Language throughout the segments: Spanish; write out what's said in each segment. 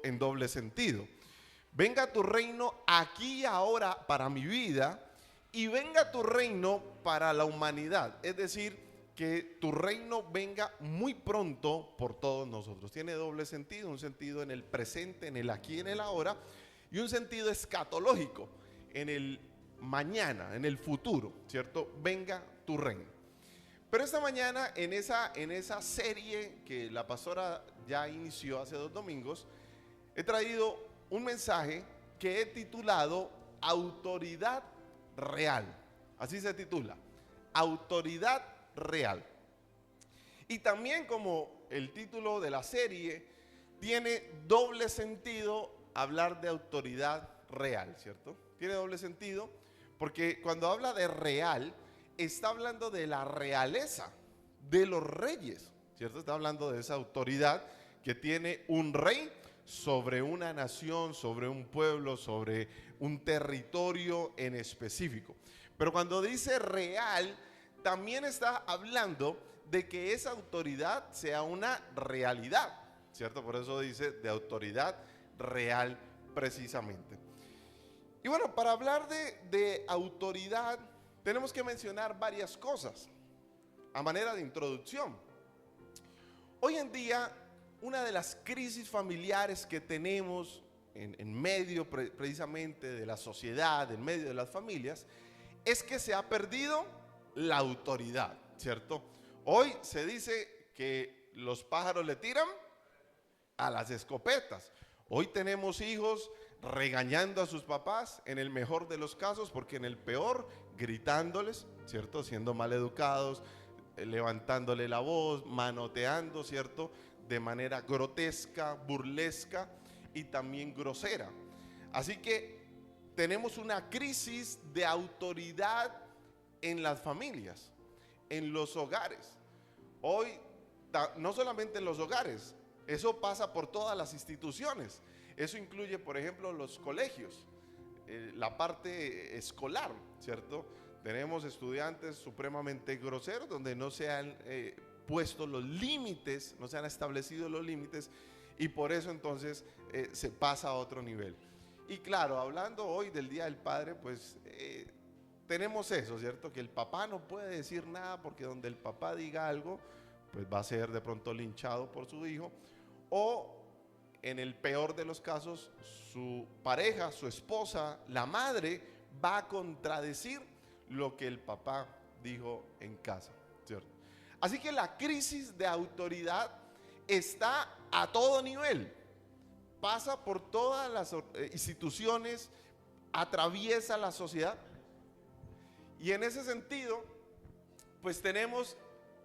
en doble sentido. Venga tu reino aquí y ahora para mi vida y venga tu reino para la humanidad. Es decir, que tu reino venga muy pronto por todos nosotros. Tiene doble sentido, un sentido en el presente, en el aquí y en el ahora, y un sentido escatológico, en el mañana, en el futuro, ¿cierto? Venga tu reino. Pero esta mañana en esa serie que la pastora ya inició hace 2 domingos, he traído un mensaje que he titulado Autoridad Real. Así se titula, Autoridad Real. Y también, como el título de la serie, tiene doble sentido hablar de autoridad real, ¿cierto? Tiene doble sentido porque cuando habla de real, está hablando de la realeza, de los reyes, ¿cierto? Está hablando de esa autoridad que tiene un rey sobre una nación, sobre un pueblo, sobre un territorio en específico. Pero cuando dice real, también está hablando de que esa autoridad sea una realidad, ¿cierto? Por eso dice de autoridad real precisamente. Y bueno, para hablar de autoridad tenemos que mencionar varias cosas a manera de introducción. Hoy en día, una de las crisis familiares que tenemos en medio precisamente de la sociedad, en medio de las familias, es que se ha perdido la autoridad, ¿cierto? Hoy se dice que los pájaros le tiran a las escopetas. Hoy tenemos hijos regañando a sus papás, en el mejor de los casos, porque en el peor, gritándoles, ¿cierto? Siendo maleducados, levantándole la voz, manoteando, ¿cierto? De manera grotesca, burlesca y también grosera. Así que tenemos una crisis de autoridad en las familias, en los hogares. Hoy, no solamente en los hogares, eso pasa por todas las instituciones. Eso incluye, por ejemplo, los colegios, la parte escolar, ¿cierto? Tenemos estudiantes supremamente groseros donde no se han puesto los límites, no se han establecido los límites, y por eso entonces se pasa a otro nivel. Y claro, hablando hoy del Día del Padre, pues tenemos eso, ¿cierto? Que el papá no puede decir nada porque donde el papá diga algo, pues va a ser de pronto linchado por su hijo, o en el peor de los casos, su pareja, su esposa, la madre, va a contradecir lo que el papá dijo en casa, ¿cierto? Así que la crisis de autoridad está a todo nivel, pasa por todas las instituciones, atraviesa la sociedad, y en ese sentido, pues tenemos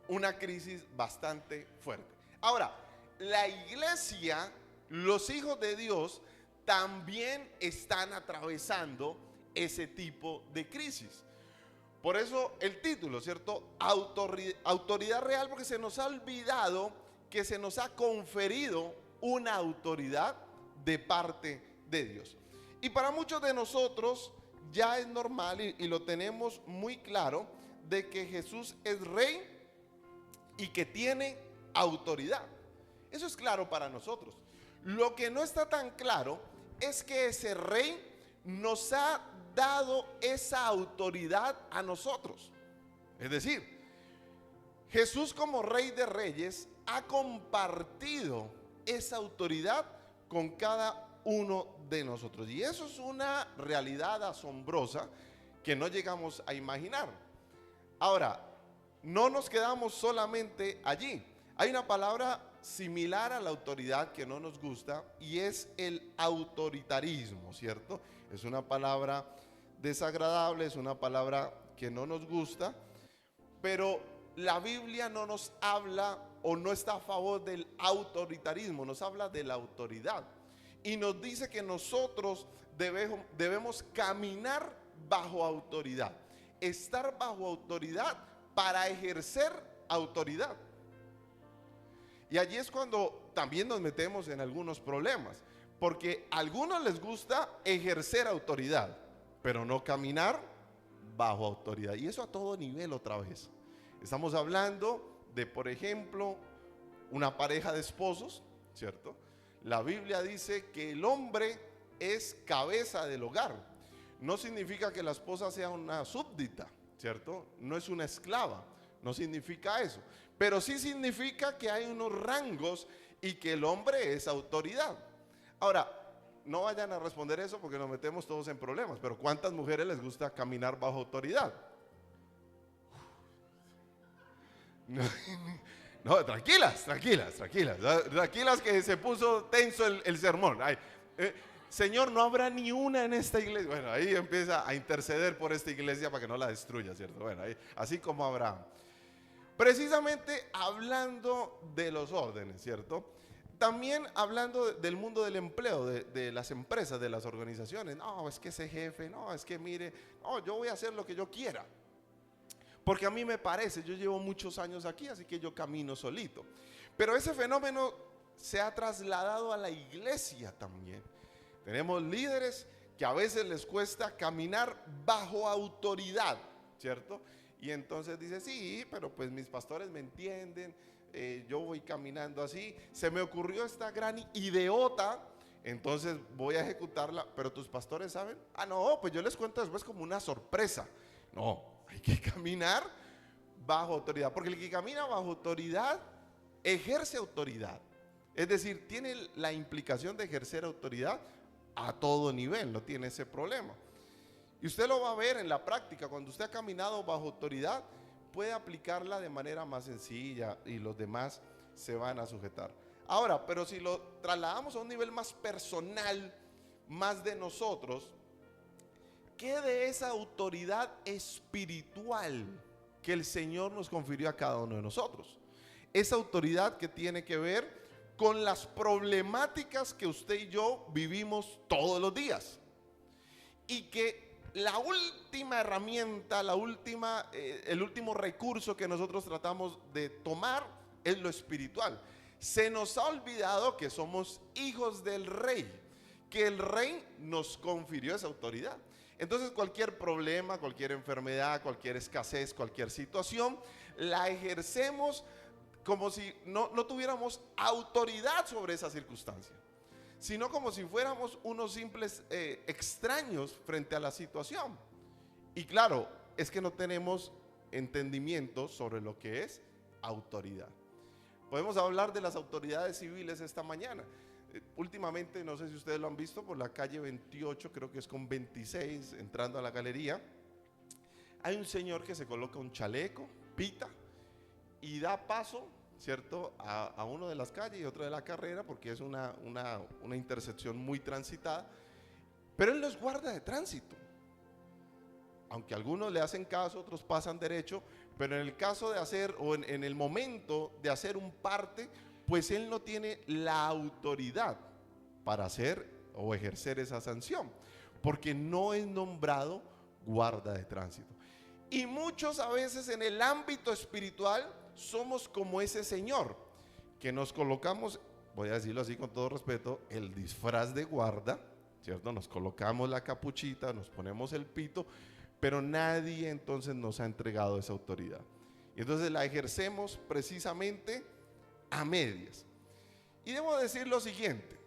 una crisis bastante fuerte. Ahora, la iglesia, los hijos de Dios, también están atravesando ese tipo de crisis. Por eso el título, ¿cierto? Autoridad real, porque se nos ha olvidado que se nos ha conferido una autoridad de parte de Dios. Y para muchos de nosotros ya es normal y lo tenemos muy claro de que Jesús es rey y que tiene autoridad. Eso es claro para nosotros. Lo que no está tan claro es que ese rey nos ha dado esa autoridad a nosotros. Es decir, Jesús como Rey de Reyes ha compartido esa autoridad con cada uno de nosotros. Y eso es una realidad asombrosa que no llegamos a imaginar. Ahora, no nos quedamos solamente allí. Hay una palabra similar a la autoridad que no nos gusta y es el autoritarismo, ¿cierto? Es una palabra desagradable, es una palabra que no nos gusta, pero la Biblia no nos habla o no está a favor del autoritarismo, nos habla de la autoridad y nos dice que nosotros debemos caminar bajo autoridad, estar bajo autoridad para ejercer autoridad. Y allí es cuando también nos metemos en algunos problemas, porque a algunos les gusta ejercer autoridad, pero no caminar bajo autoridad. Y eso a todo nivel otra vez. Estamos hablando de, por ejemplo, una pareja de esposos, ¿cierto? La Biblia dice que el hombre es cabeza del hogar. No significa que la esposa sea una súbdita, ¿cierto? No es una esclava, no significa eso. Pero sí significa que hay unos rangos y que el hombre es autoridad. Ahora, no vayan a responder eso porque nos metemos todos en problemas, pero ¿cuántas mujeres les gusta caminar bajo autoridad? No, tranquilas que se puso tenso el sermón. Ay, Señor, no habrá ni una en esta iglesia. Bueno, ahí empieza a interceder por esta iglesia para que no la destruya, ¿cierto? Bueno, ahí, así como Abraham. Precisamente hablando de los órdenes, ¿cierto? También hablando del mundo del empleo, de las empresas, de las organizaciones. No, es que ese jefe, no, es que mire, no, yo voy a hacer lo que yo quiera. Porque a mí me parece, yo llevo muchos años aquí, así que yo camino solito. Pero ese fenómeno se ha trasladado a la iglesia también. Tenemos líderes que a veces les cuesta caminar bajo autoridad, ¿cierto? Y entonces dice, sí, pero pues mis pastores me entienden, yo voy caminando así. Se me ocurrió esta gran ideota, entonces voy a ejecutarla, pero tus pastores saben. Ah, no, pues yo les cuento después como una sorpresa. No. Hay que caminar bajo autoridad, porque el que camina bajo autoridad ejerce autoridad. Es decir, tiene la implicación de ejercer autoridad a todo nivel, no tiene ese problema. Y usted lo va a ver en la práctica, cuando usted ha caminado bajo autoridad, puede aplicarla de manera más sencilla y los demás se van a sujetar. Ahora, pero si lo trasladamos a un nivel más personal, más de nosotros, ¿qué de esa autoridad espiritual que el Señor nos confirió a cada uno de nosotros? Esa autoridad que tiene que ver con las problemáticas que usted y yo vivimos todos los días. Y que la última herramienta, el último recurso que nosotros tratamos de tomar es lo espiritual. Se nos ha olvidado que somos hijos del Rey, que el Rey nos confirió esa autoridad. Entonces cualquier problema, cualquier enfermedad, cualquier escasez, cualquier situación, la ejercemos como si no tuviéramos autoridad sobre esa circunstancia, sino como si fuéramos unos simples extraños frente a la situación. Y claro, es que no tenemos entendimiento sobre lo que es autoridad. Podemos hablar de las autoridades civiles esta mañana. Últimamente, no sé si ustedes lo han visto, por la calle 28, creo que es con 26, entrando a la galería, hay un señor que se coloca un chaleco, pita y da paso, ¿cierto?, a uno de las calles y otro de la carrera, porque es una intersección muy transitada, pero él no es guarda de tránsito. Aunque algunos le hacen caso, otros pasan derecho, pero en el caso de hacer, o en el momento de hacer un parte, pues él no tiene la autoridad para hacer o ejercer esa sanción, porque no es nombrado guarda de tránsito. Y muchos a veces en el ámbito espiritual somos como ese señor, que nos colocamos, voy a decirlo así con todo respeto, el disfraz de guarda, ¿cierto? Nos colocamos la capuchita, nos ponemos el pito, pero nadie entonces nos ha entregado esa autoridad. Y entonces la ejercemos precisamente a medias. Y debo decir lo siguiente: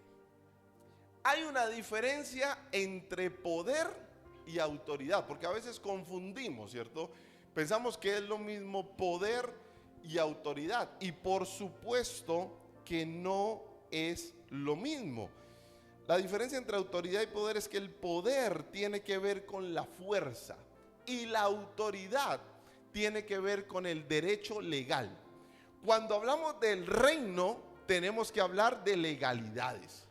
hay una diferencia entre poder y autoridad, porque a veces confundimos, ¿cierto? Pensamos que es lo mismo poder y autoridad, y por supuesto que no es lo mismo. La diferencia entre autoridad y poder es que el poder tiene que ver con la fuerza y la autoridad tiene que ver con el derecho legal. Cuando hablamos del reino, tenemos que hablar de legalidades.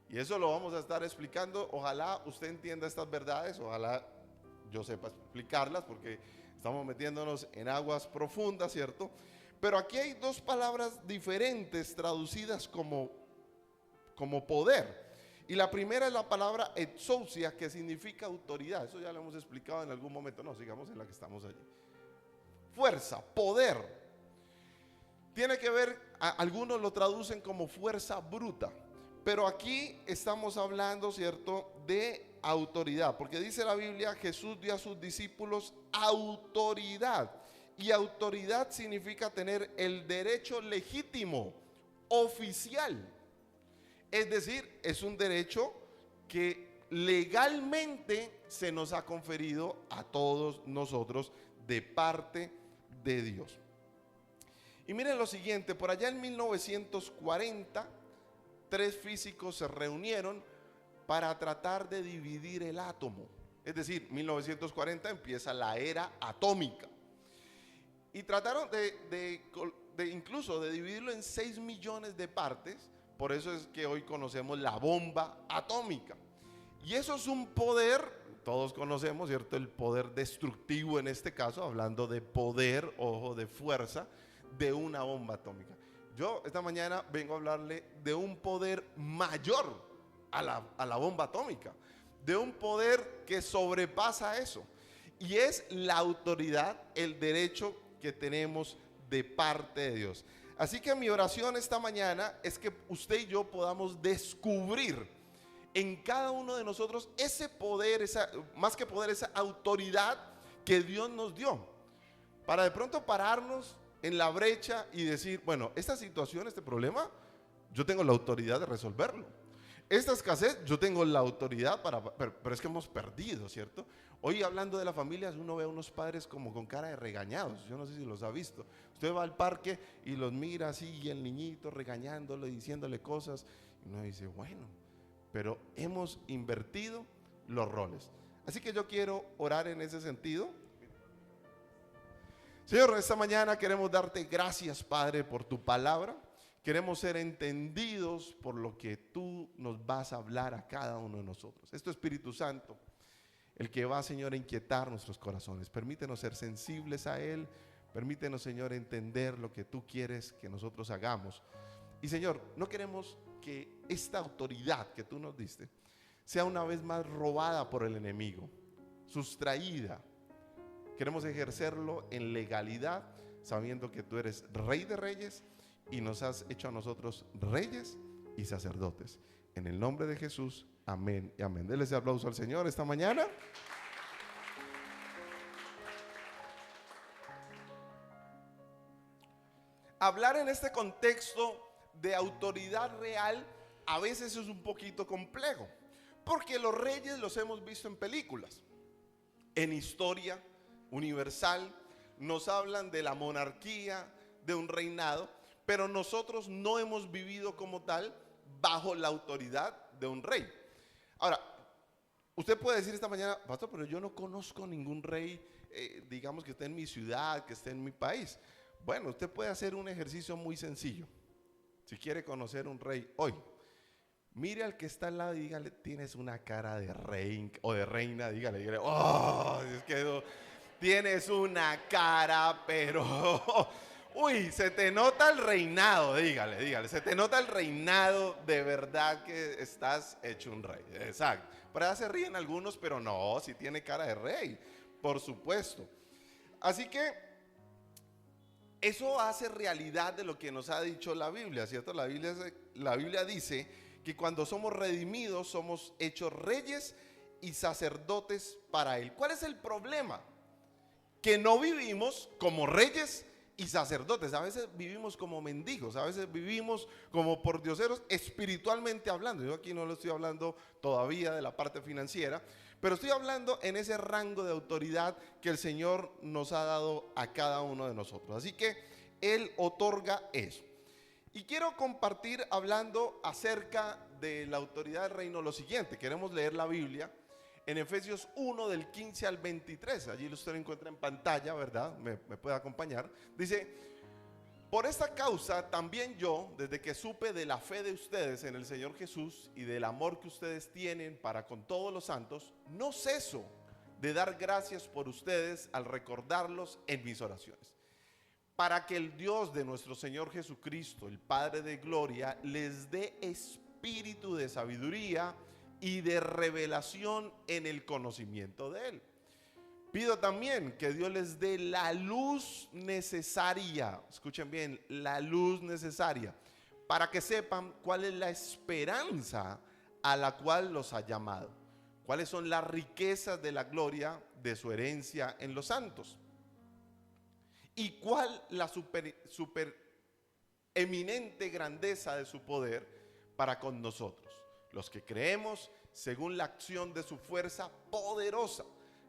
Y eso lo vamos a estar explicando. Ojalá usted entienda estas verdades, ojalá yo sepa explicarlas, porque estamos metiéndonos en aguas profundas, ¿cierto? Pero aquí hay dos palabras diferentes traducidas como poder. Y la primera es la palabra exousia, que significa autoridad. Eso ya lo hemos explicado en algún momento. No, sigamos en la que estamos allí. Fuerza, poder. Tiene que ver, algunos lo traducen como fuerza bruta, pero aquí estamos hablando, ¿cierto?, de autoridad, porque dice la Biblia, Jesús dio a sus discípulos autoridad, y autoridad significa tener el derecho legítimo, oficial. Es decir, es un derecho que legalmente se nos ha conferido a todos nosotros de parte de Dios. Y miren lo siguiente, por allá en 1940, 3 físicos se reunieron para tratar de dividir el átomo. Es decir, 1940 empieza la era atómica. Y trataron incluso de dividirlo en 6 millones de partes. Por eso es que hoy conocemos la bomba atómica. Y eso es un poder, todos conocemos, ¿cierto? El poder destructivo en este caso, hablando de poder, ojo, de fuerza, de una bomba atómica. Yo esta mañana vengo a hablarle de un poder mayor a la bomba atómica, de un poder que sobrepasa eso, y es la autoridad, el derecho que tenemos de parte de Dios. Así que mi oración esta mañana es que usted y yo podamos descubrir en cada uno de nosotros ese poder, más que poder, esa autoridad que Dios nos dio, para de pronto pararnos en la brecha y decir, bueno, esta situación, este problema, yo tengo la autoridad de resolverlo. Esta escasez, yo tengo la autoridad pero es que hemos perdido, ¿cierto? Hoy hablando de las familias, uno ve a unos padres como con cara de regañados. Yo no sé si los ha visto. Usted va al parque y los mira así, y el niñito regañándolo y diciéndole cosas, y uno dice, bueno, pero hemos invertido los roles. Así que yo quiero orar en ese sentido. Señor, esta mañana queremos darte gracias, Padre, por tu palabra. Queremos ser entendidos por lo que tú nos vas a hablar a cada uno de nosotros. Es tu Espíritu Santo el que va, Señor, a inquietar nuestros corazones. Permítenos ser sensibles a Él. Permítenos, Señor, entender lo que tú quieres que nosotros hagamos. Y, Señor, no queremos que esta autoridad que tú nos diste sea una vez más robada por el enemigo, sustraída. Queremos ejercerlo en legalidad, sabiendo que tú eres Rey de Reyes y nos has hecho a nosotros reyes y sacerdotes. En el nombre de Jesús, amén y amén. Denle ese aplauso al Señor esta mañana. Hablar en este contexto de autoridad real a veces es un poquito complejo, porque los reyes los hemos visto en películas, en historia universal, nos hablan de la monarquía, de un reinado, pero nosotros no hemos vivido como tal bajo la autoridad de un rey. Ahora, usted puede decir esta mañana, pastor, pero yo no conozco ningún rey, digamos que esté en mi ciudad, que esté en mi país. Bueno, usted puede hacer un ejercicio muy sencillo. Si quiere conocer un rey hoy, mire al que está al lado y dígale, tienes una cara de rey o de reina, dígale, oh, es que tienes una cara, pero uy, se te nota el reinado, dígale, se te nota el reinado, de verdad que estás hecho un rey. Exacto. Por allá se ríen algunos, pero no, si tiene cara de rey, por supuesto. Así que eso hace realidad de lo que nos ha dicho la Biblia, ¿cierto? La Biblia dice que cuando somos redimidos somos hechos reyes y sacerdotes para Él. ¿Cuál es el problema? Que no vivimos como reyes y sacerdotes. A veces vivimos como mendigos, a veces vivimos como pordioseros espiritualmente hablando. Yo aquí no lo estoy hablando todavía de la parte financiera, pero estoy hablando en ese rango de autoridad que el Señor nos ha dado a cada uno de nosotros. Así que Él otorga eso. Y quiero compartir, hablando acerca de la autoridad del reino, lo siguiente. Queremos leer la Biblia en Efesios 1 del 15 al 23. Allí usted lo encuentra en pantalla, ¿verdad? Me puede acompañar. Dice: por esta causa también yo, desde que supe de la fe de ustedes en el Señor Jesús y del amor que ustedes tienen para con todos los santos, no ceso de dar gracias por ustedes al recordarlos en mis oraciones, para que el Dios de nuestro Señor Jesucristo, el Padre de gloria, les dé espíritu de sabiduría y de revelación en el conocimiento de Él. Pido también que Dios les dé la luz necesaria, escuchen bien, la luz necesaria, para que sepan cuál es la esperanza a la cual los ha llamado, cuáles son las riquezas de la gloria de su herencia en los santos, y cuál la super eminente grandeza de su poder para con nosotros, los que creemos según la acción de su fuerza poderosa,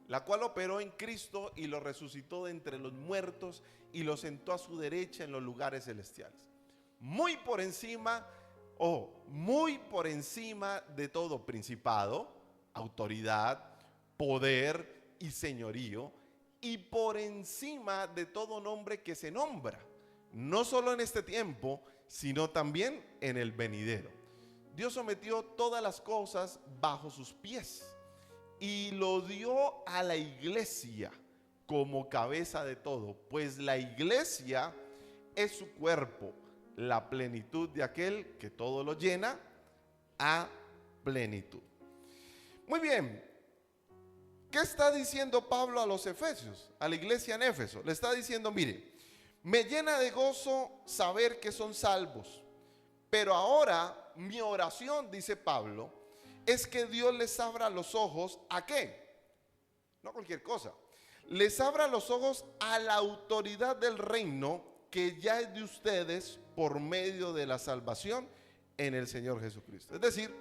la cual operó en Cristo y lo resucitó de entre los muertos y lo sentó a su derecha en los lugares celestiales. Muy por encima, muy por encima de todo principado, autoridad, poder y señorío, y por encima de todo nombre que se nombra, no solo en este tiempo, sino también en el venidero. Dios sometió todas las cosas bajo sus pies y lo dio a la iglesia como cabeza de todo, pues la iglesia es su cuerpo, la plenitud de aquel que todo lo llena a plenitud. Muy bien, ¿qué está diciendo Pablo a los efesios, a la iglesia en Éfeso? Le está diciendo, mire, me llena de gozo saber que son salvos, pero ahora mi oración, dice Pablo, es que Dios les abra los ojos. ¿A qué? No cualquier cosa. Les abra los ojos a la autoridad del reino que ya es de ustedes por medio de la salvación en el Señor Jesucristo. Es decir,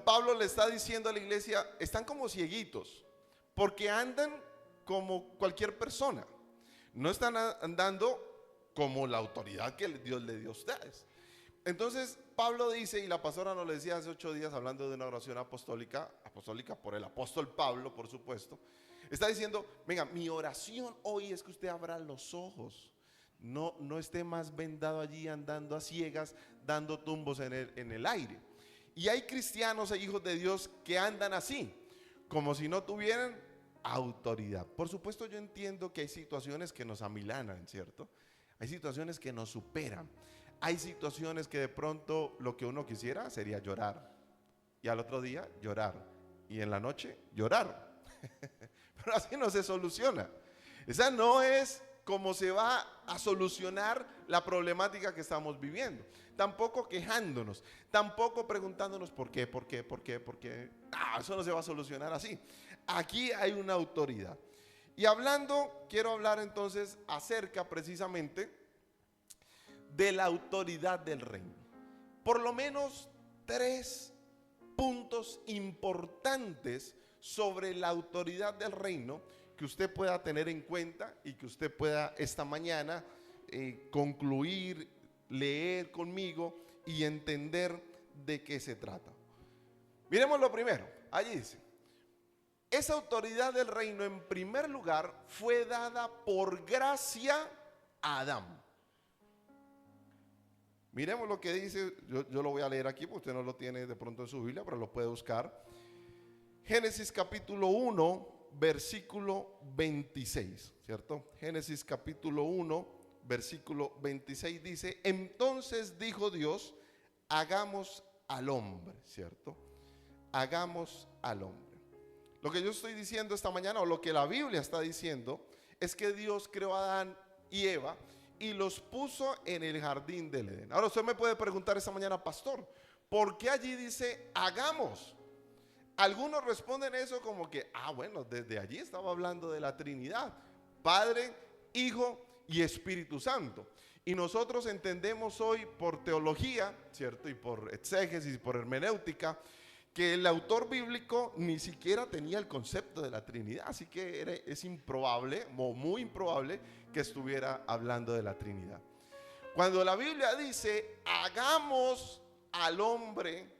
Pablo le está diciendo a la iglesia, están como cieguitos, porque andan como cualquier persona. No están andando como la autoridad que Dios le dio a ustedes. Entonces Pablo dice, y la pastora nos lo decía hace 8 días hablando de una oración apostólica por el apóstol Pablo, por supuesto, está diciendo, venga, mi oración hoy es que usted abra los ojos, no esté más vendado allí andando a ciegas, dando tumbos en el aire. Y hay cristianos e hijos de Dios que andan así, como si no tuvieran autoridad. Por supuesto, yo entiendo que hay situaciones que nos amilanan, ¿cierto? Hay situaciones que nos superan. Hay situaciones que de pronto lo que uno quisiera sería llorar, y al otro día llorar, y en la noche llorar. Pero así no se soluciona. Esa no es como se va a solucionar la problemática que estamos viviendo. Tampoco quejándonos, tampoco preguntándonos por qué. Eso no se va a solucionar así. Aquí hay una autoridad. Y quiero hablar entonces acerca precisamente de la autoridad del reino. Por lo menos 3 puntos importantes sobre la autoridad del reino que usted pueda tener en cuenta y que usted pueda esta mañana concluir, leer conmigo y entender de qué se trata. Miremos lo primero. Allí dice, esa autoridad del reino en primer lugar fue dada por gracia a Adán. Miremos lo que dice, yo lo voy a leer aquí porque usted no lo tiene de pronto en su Biblia, pero lo puede buscar. Génesis capítulo 1, versículo 26, ¿cierto? Génesis capítulo 1, versículo 26 dice, entonces dijo Dios, hagamos al hombre, ¿cierto? Hagamos al hombre. Lo que yo estoy diciendo esta mañana, o lo que la Biblia está diciendo, es que Dios creó a Adán y Eva y los puso en el jardín del Edén. Ahora usted me puede preguntar esta mañana, pastor, ¿por qué allí dice hagamos? Algunos responden eso como que, bueno, desde allí estaba hablando de la Trinidad, Padre, Hijo y Espíritu Santo. Y nosotros entendemos hoy por teología, ¿cierto? Y por exégesis, por hermenéutica, que el autor bíblico ni siquiera tenía el concepto de la Trinidad, así que es improbable, o muy improbable, que estuviera hablando de la Trinidad. Cuando la Biblia dice, hagamos al hombre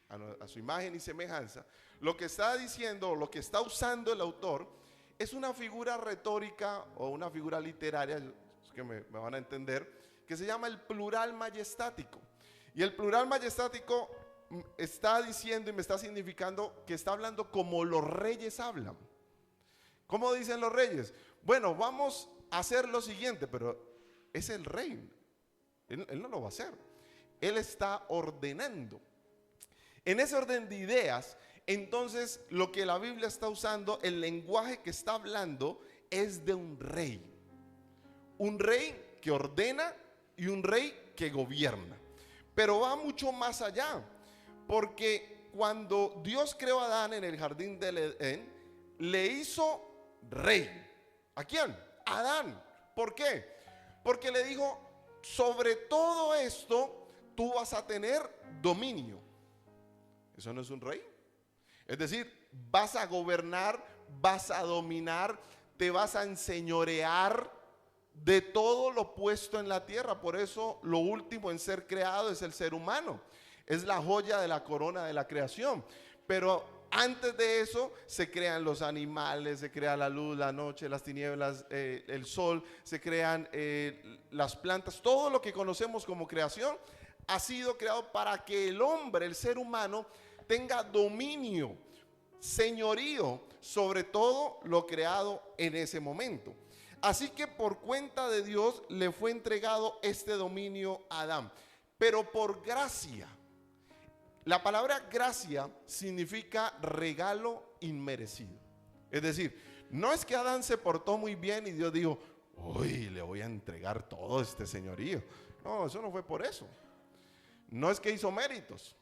a su imagen y semejanza, lo que está diciendo, lo que está usando el autor, es una figura retórica o una figura literaria, que me van a entender, que se llama el plural majestático. Y el plural majestático está diciendo y me está significando que está hablando como los reyes hablan. ¿Cómo dicen los reyes? Bueno, vamos a hacer lo siguiente, pero es el rey. Él no lo va a hacer. Él está ordenando. En ese orden de ideas, entonces lo que la Biblia está usando, el lenguaje que está hablando es de un rey. Un rey que ordena y un rey que gobierna. Pero va mucho más allá. Porque cuando Dios creó a Adán en el jardín del Edén, le hizo rey. ¿A quién? A Adán. ¿Por qué? Porque le dijo, sobre todo esto, tú vas a tener dominio. ¿Eso no es un rey? Es decir, vas a gobernar, vas a dominar, te vas a enseñorear de todo lo puesto en la tierra. Por eso lo último en ser creado es el ser humano. Es la joya de la corona de la creación. Pero antes de eso se crean los animales, se crea la luz, la noche, las tinieblas, el sol, se crean las plantas. Todo lo que conocemos como creación ha sido creado para que el hombre, el ser humano, tenga dominio, señorío sobre todo lo creado en ese momento. Así que por cuenta de Dios le fue entregado este dominio a Adán, pero por gracia. La palabra gracia significa regalo inmerecido. Es decir, no es que Adán se portó muy bien y Dios dijo, uy, le voy a entregar todo este señorío. No, eso no fue por eso. No es que hizo méritos.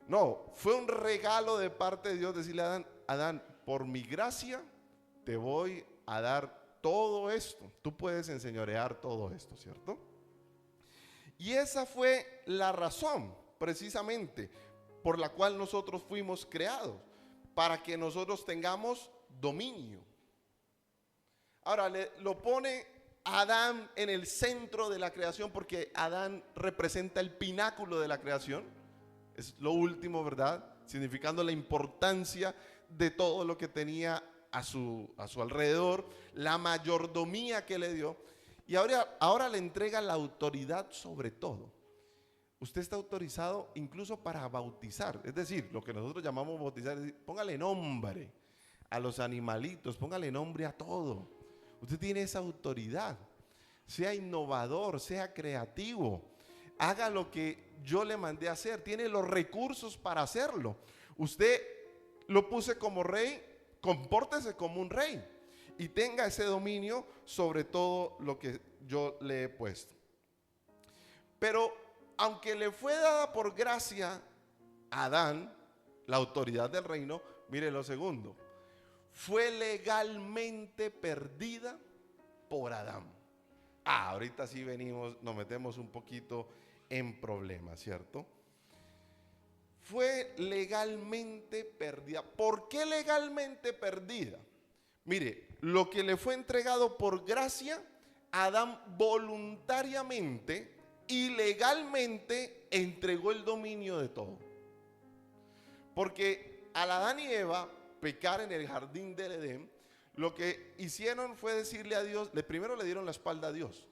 No, fue un regalo de parte de Dios decirle a Adán, Adán, por mi gracia te voy a dar todo esto. Tú puedes enseñorear todo esto, ¿cierto? Y esa fue la razón, precisamente, por la cual nosotros fuimos creados, para que nosotros tengamos dominio. Ahora, lo pone Adán en el centro de la creación, porque Adán representa el pináculo de la creación. Es lo último, ¿verdad? Significando la importancia de todo lo que tenía a su alrededor, la mayordomía que le dio. Y ahora le entrega la autoridad sobre todo. Usted está autorizado incluso para bautizar. Es decir, lo que nosotros llamamos bautizar, es decir, póngale nombre a los animalitos, póngale nombre a todo. Usted tiene esa autoridad. Sea innovador, sea creativo. Haga lo que yo le mandé a hacer. Tiene los recursos para hacerlo. Usted lo puse como rey, compórtese como un rey y tenga ese dominio sobre todo lo que yo le he puesto. Pero aunque le fue dada por gracia a Adán la autoridad del reino, mire lo segundo, fue legalmente perdida por Adán. Ahorita sí nos metemos un poquito en problemas, ¿cierto? Fue legalmente perdida. ¿Por qué legalmente perdida? Mire, lo que le fue entregado por gracia, Adán voluntariamente y legalmente entregó el dominio de todo. Porque al Adán y Eva pecar en el jardín del Edén, lo que hicieron fue decirle a Dios, primero le dieron la espalda a Dios.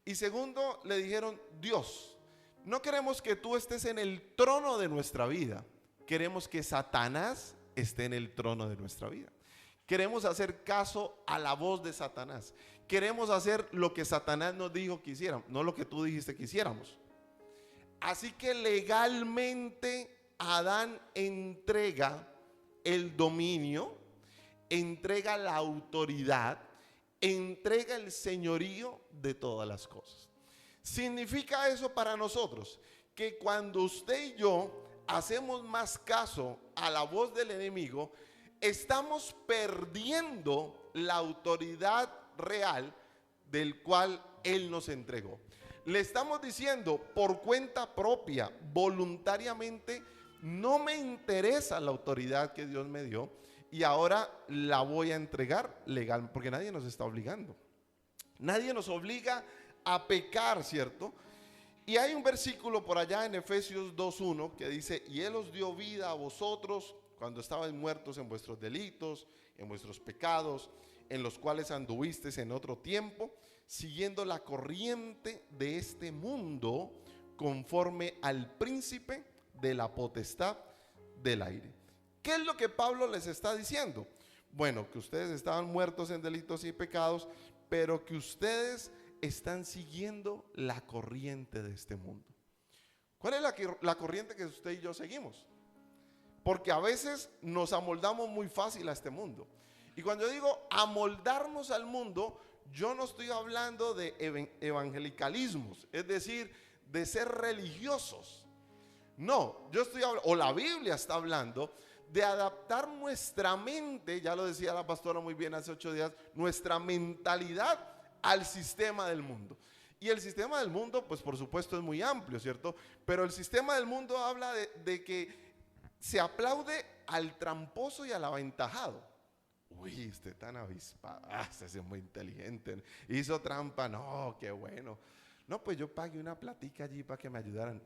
Y segundo, le dijeron, Dios, no queremos que tú estés en el trono de nuestra vida. Queremos que Satanás esté en el trono de nuestra vida. Queremos hacer caso a la voz de Satanás. Queremos hacer lo que Satanás nos dijo que hiciéramos, no lo que tú dijiste que hiciéramos. Así que legalmente Adán entrega el dominio, entrega la autoridad, entrega el señorío de todas las cosas. Significa eso para nosotros que cuando usted y yo hacemos más caso a la voz del enemigo, estamos perdiendo la autoridad real del cual él nos entregó. Le estamos diciendo por cuenta propia, voluntariamente, no me interesa la autoridad que Dios me dio y ahora la voy a entregar legal, porque nadie nos está obligando. Nadie nos obliga a pecar, ¿cierto? Y hay un versículo por allá en Efesios 2:1 que dice, y Él os dio vida a vosotros cuando estabais muertos en vuestros delitos, en vuestros pecados, en los cuales anduvisteis en otro tiempo, siguiendo la corriente de este mundo, conforme al príncipe de la potestad del aire. ¿Qué es lo que Pablo les está diciendo? Bueno, que ustedes estaban muertos en delitos y pecados, pero que ustedes están siguiendo la corriente de este mundo. ¿Cuál es la corriente que usted y yo seguimos? Porque a veces nos amoldamos muy fácil a este mundo. Y cuando yo digo amoldarnos al mundo, yo no estoy hablando de evangelicalismos, es decir, de ser religiosos. No, yo estoy hablando, o la Biblia está hablando de adaptar nuestra mente, ya lo decía la pastora muy bien hace 8 días, nuestra mentalidad al sistema del mundo. Y el sistema del mundo, pues por supuesto es muy amplio, ¿cierto? Pero el sistema del mundo habla de que se aplaude al tramposo y al aventajado. Uy, usted tan avispado, usted es muy inteligente, hizo trampa, no, qué bueno. No, pues yo pagué una platica allí para que me ayudaran.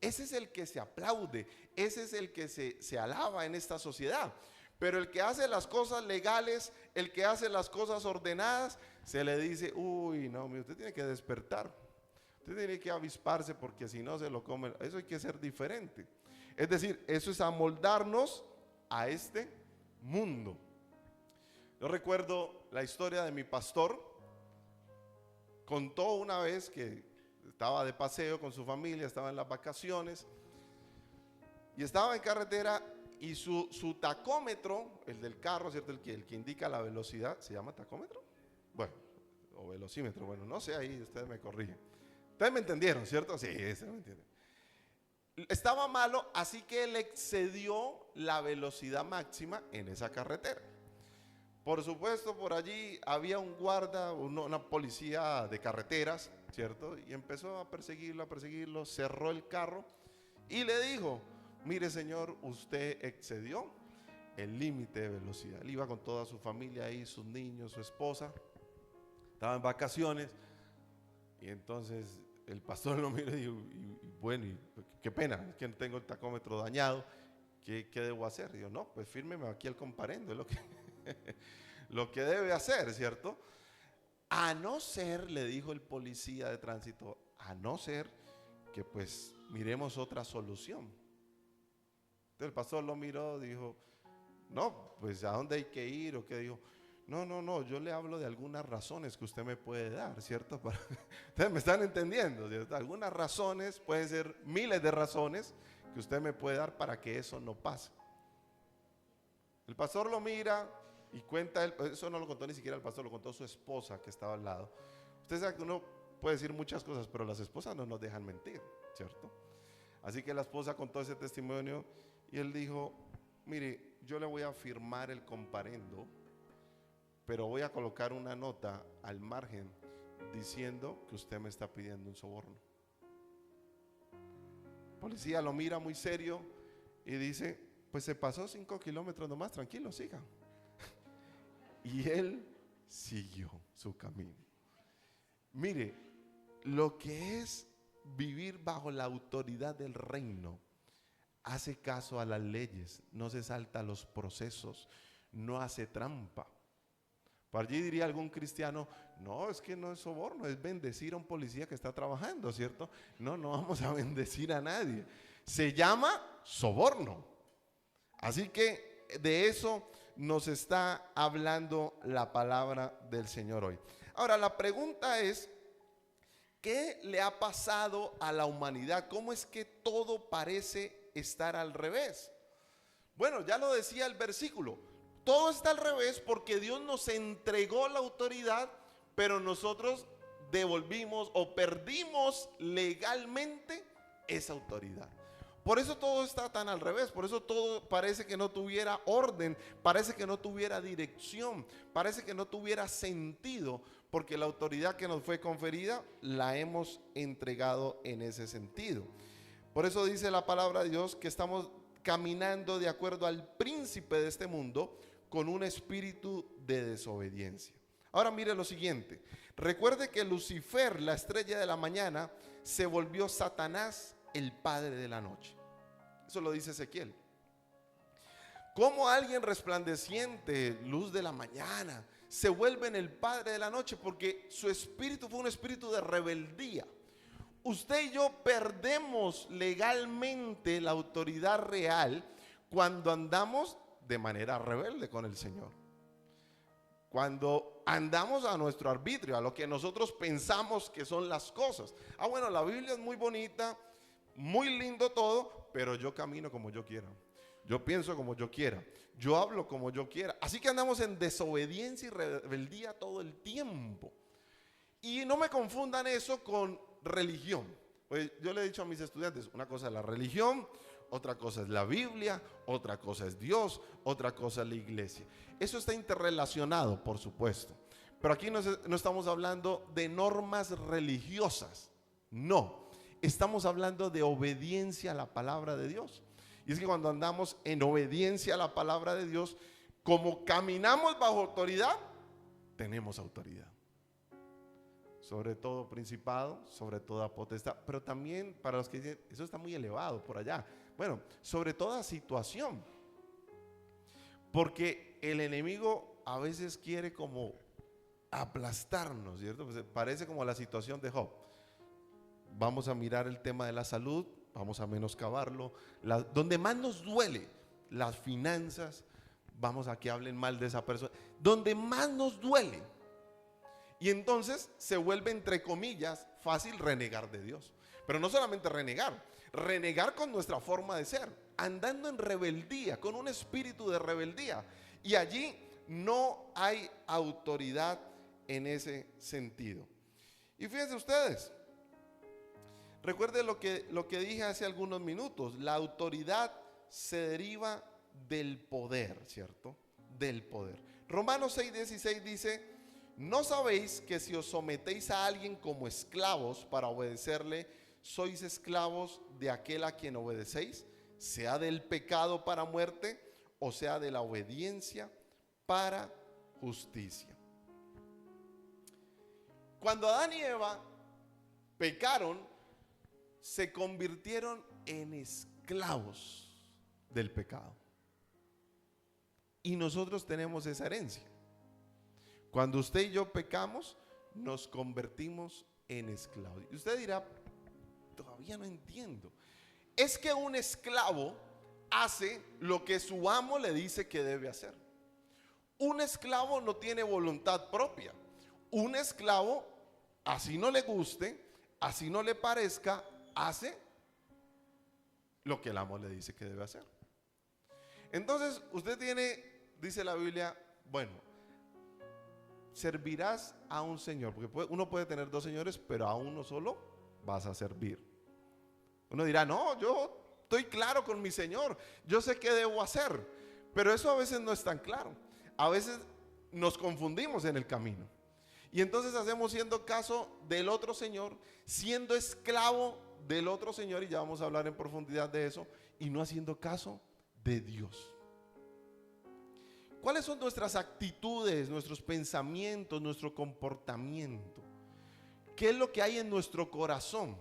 Ese es el que se aplaude, ese es el que se alaba en esta sociedad. Pero el que hace las cosas legales, el que hace las cosas ordenadas, se le dice, uy, no, usted tiene que despertar, usted tiene que avisparse porque si no se lo come. Eso hay que ser diferente. Es decir, eso es amoldarnos a este mundo. Yo recuerdo la historia de mi pastor. Contó una vez que estaba de paseo con su familia, estaba en las vacaciones y estaba en carretera. Y su tacómetro, el del carro, ¿cierto? El que indica la velocidad, ¿se llama tacómetro? Bueno, o velocímetro, bueno, no sé, ahí ustedes me corrigen. Ustedes me entendieron, ¿cierto? Sí, se me entiende. Estaba malo, así que él excedió la velocidad máxima en esa carretera. Por supuesto, por allí había un guarda, una policía de carreteras, ¿cierto? Y empezó a perseguirlo, cerró el carro y le dijo, mire señor, usted excedió el límite de velocidad. Él iba con toda su familia ahí, sus niños, su esposa, estaba en vacaciones. Y entonces el pastor lo miró y dijo, bueno, qué pena, es que tengo el tacómetro dañado, ¿qué debo hacer? Y yo, no, pues fírmeme aquí el comparendo, es lo que, lo que debe hacer, ¿cierto? A no ser, le dijo el policía de tránsito, a no ser que pues miremos otra solución. Entonces el pastor lo miró, dijo, no, pues ¿a dónde hay que ir? ¿O qué? Dijo, no, yo le hablo de algunas razones que usted me puede dar, ¿cierto? Ustedes me están entendiendo, ¿cierto? Algunas razones, pueden ser miles de razones que usted me puede dar para que eso no pase. El pastor lo mira y cuenta, eso no lo contó ni siquiera el pastor, lo contó su esposa que estaba al lado. Usted sabe que uno puede decir muchas cosas, pero las esposas no nos dejan mentir, ¿cierto? Así que la esposa contó ese testimonio y él dijo, mire, yo le voy a firmar el comparendo, pero voy a colocar una nota al margen diciendo que usted me está pidiendo un soborno. El policía lo mira muy serio y dice, pues se pasó 5 kilómetros nomás, tranquilo, siga. Y él siguió su camino. Mire, lo que es vivir bajo la autoridad del reino, hace caso a las leyes, no se salta a los procesos, no hace trampa. Por allí diría algún cristiano, no, es que no es soborno, es bendecir a un policía que está trabajando, ¿cierto? No vamos a bendecir a nadie. Se llama soborno. Así que de eso nos está hablando la palabra del Señor hoy. Ahora, la pregunta es, ¿qué le ha pasado a la humanidad? ¿Cómo es que todo parece estar al revés? Bueno, ya lo decía el versículo, todo está al revés porque Dios nos entregó la autoridad, pero nosotros devolvimos o perdimos legalmente esa autoridad. Por eso todo está tan al revés, por eso todo parece que no tuviera orden, parece que no tuviera dirección, parece que no tuviera sentido, porque la autoridad que nos fue conferida la hemos entregado en ese sentido. Por eso dice la palabra de Dios que estamos caminando de acuerdo al príncipe de este mundo con un espíritu de desobediencia. Ahora mire lo siguiente, recuerde que Lucifer, la estrella de la mañana, se volvió Satanás, el padre de la noche. Eso lo dice Ezequiel. Como alguien resplandeciente, luz de la mañana, se vuelve en el padre de la noche, porque su espíritu fue un espíritu de rebeldía. Usted y yo perdemos legalmente la autoridad real cuando andamos de manera rebelde con el Señor. Cuando andamos a nuestro arbitrio, a lo que nosotros pensamos que son las cosas. Bueno, la Biblia es muy bonita, muy lindo todo, pero yo camino como yo quiera. Yo pienso como yo quiera. Yo hablo como yo quiera. Así que andamos en desobediencia y rebeldía todo el tiempo. Y no me confundan eso con religión. Pues yo le he dicho a mis estudiantes, una cosa es la religión, otra cosa es la Biblia, otra cosa es Dios, otra cosa es la iglesia. Eso está interrelacionado, por supuesto. Pero aquí no estamos hablando de normas religiosas, no, estamos hablando de obediencia a la palabra de Dios. Y es que cuando andamos en obediencia a la palabra de Dios, como caminamos bajo autoridad, tenemos autoridad. Sobre todo principado, sobre toda potestad, pero también para los que dicen, eso está muy elevado por allá. Bueno, sobre toda situación. Porque el enemigo a veces quiere como aplastarnos, ¿cierto? Pues parece como la situación de Job. Vamos a mirar el tema de la salud, vamos a menoscabarlo. Donde más nos duele, las finanzas, vamos a que hablen mal de esa persona. Donde más nos duele. Y entonces se vuelve, entre comillas, fácil renegar de Dios. Pero no solamente renegar con nuestra forma de ser, andando en rebeldía, con un espíritu de rebeldía. Y allí no hay autoridad en ese sentido. Y fíjense ustedes, recuerden lo que dije hace algunos minutos, la autoridad se deriva del poder, ¿cierto? Del poder. Romanos 6:16 dice, ¿no sabéis que si os sometéis a alguien como esclavos para obedecerle, sois esclavos de aquel a quien obedecéis, sea del pecado para muerte o sea de la obediencia para justicia? Cuando Adán y Eva pecaron, se convirtieron en esclavos del pecado. Y nosotros tenemos esa herencia. Cuando usted y yo pecamos, nos convertimos en esclavos. Y usted dirá, todavía no entiendo. Es que un esclavo hace lo que su amo le dice que debe hacer. Un esclavo no tiene voluntad propia. Un esclavo, así no le guste, así no le parezca, hace lo que el amo le dice que debe hacer. Entonces usted tiene, dice la Biblia, bueno, servirás a un señor, porque uno puede tener dos señores, pero a uno solo vas a servir. Uno dirá, no, yo estoy claro con mi señor, yo sé qué debo hacer, pero eso a veces no es tan claro. A veces nos confundimos en el camino y entonces hacemos siendo caso del otro señor, siendo esclavo del otro señor, y ya vamos a hablar en profundidad de eso, y no haciendo caso de Dios. ¿Cuáles son nuestras actitudes, nuestros pensamientos, nuestro comportamiento? ¿Qué es lo que hay en nuestro corazón?